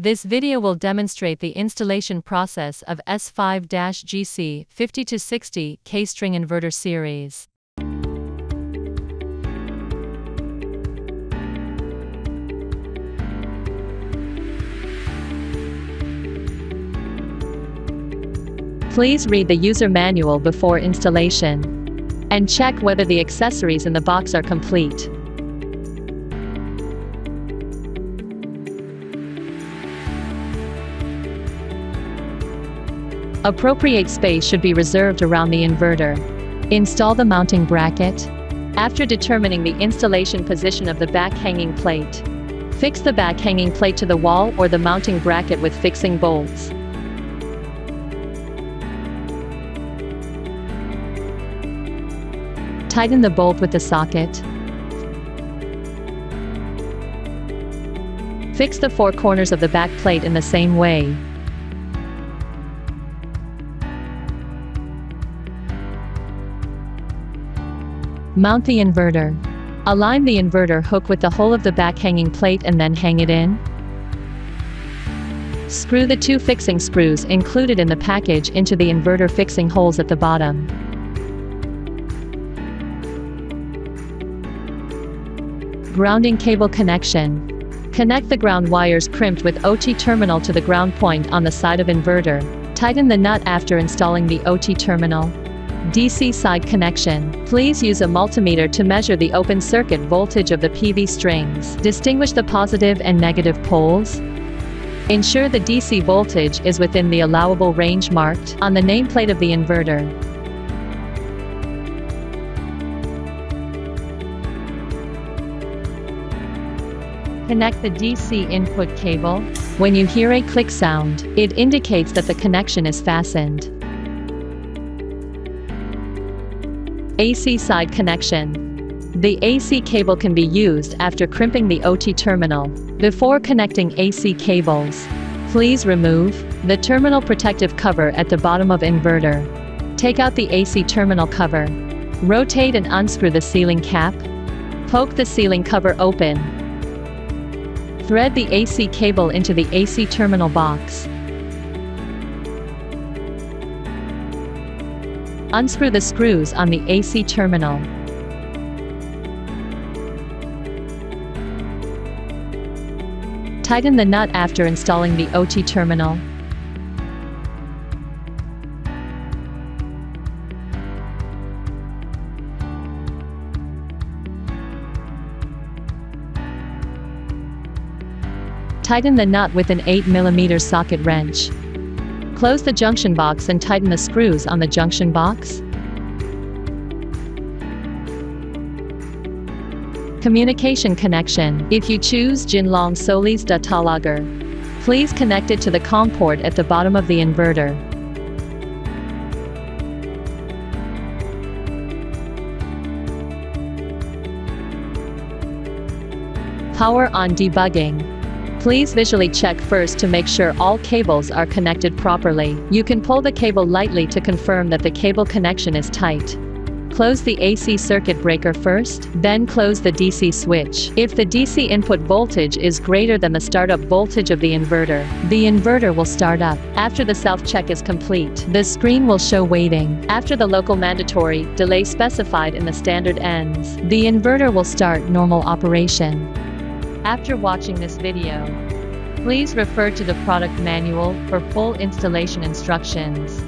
This video will demonstrate the installation process of S5-GC 50-60 K-string inverter series. Please read the user manual before installation and check whether the accessories in the box are complete. Appropriate space should be reserved around the inverter. Install the mounting bracket. After determining the installation position of the back hanging plate, fix the back hanging plate to the wall or the mounting bracket with fixing bolts. Tighten the bolt with the socket. Fix the four corners of the back plate in the same way. Mount the inverter. Align the inverter hook with the hole of the back hanging plate and then hang it in. Screw the two fixing screws included in the package into the inverter fixing holes at the bottom. Grounding cable connection. Connect the ground wires crimped with OT terminal to the ground point on the side of inverter. Tighten the nut after installing the OT terminal. DC side connection. Please use a multimeter to measure the open circuit voltage of the PV strings. Distinguish the positive and negative poles. Ensure the DC voltage is within the allowable range marked on the nameplate of the inverter. Connect the DC input cable. When you hear a click sound, it indicates that the connection is fastened. AC side connection. The AC cable can be used after crimping the OT terminal. Before connecting AC cables, please remove the terminal protective cover at the bottom of inverter. Take out the AC terminal cover. Rotate and unscrew the sealing cap. Poke the sealing cover open. Thread the AC cable into the AC terminal box. Unscrew the screws on the AC terminal. Tighten the nut after installing the OT terminal. Tighten the nut with an 8mm socket wrench. Close the junction box and tighten the screws on the junction box. Communication connection. If you choose Jinlong Solis Datalager, please connect it to the COM port at the bottom of the inverter. Power on debugging. Please visually check first to make sure all cables are connected properly. You can pull the cable lightly to confirm that the cable connection is tight. Close the AC circuit breaker first, then close the DC switch. If the DC input voltage is greater than the startup voltage of the inverter will start up. After the self-check is complete, the screen will show waiting. After the local mandatory delay specified in the standard ends, the inverter will start normal operation. After watching this video, please refer to the product manual for full installation instructions.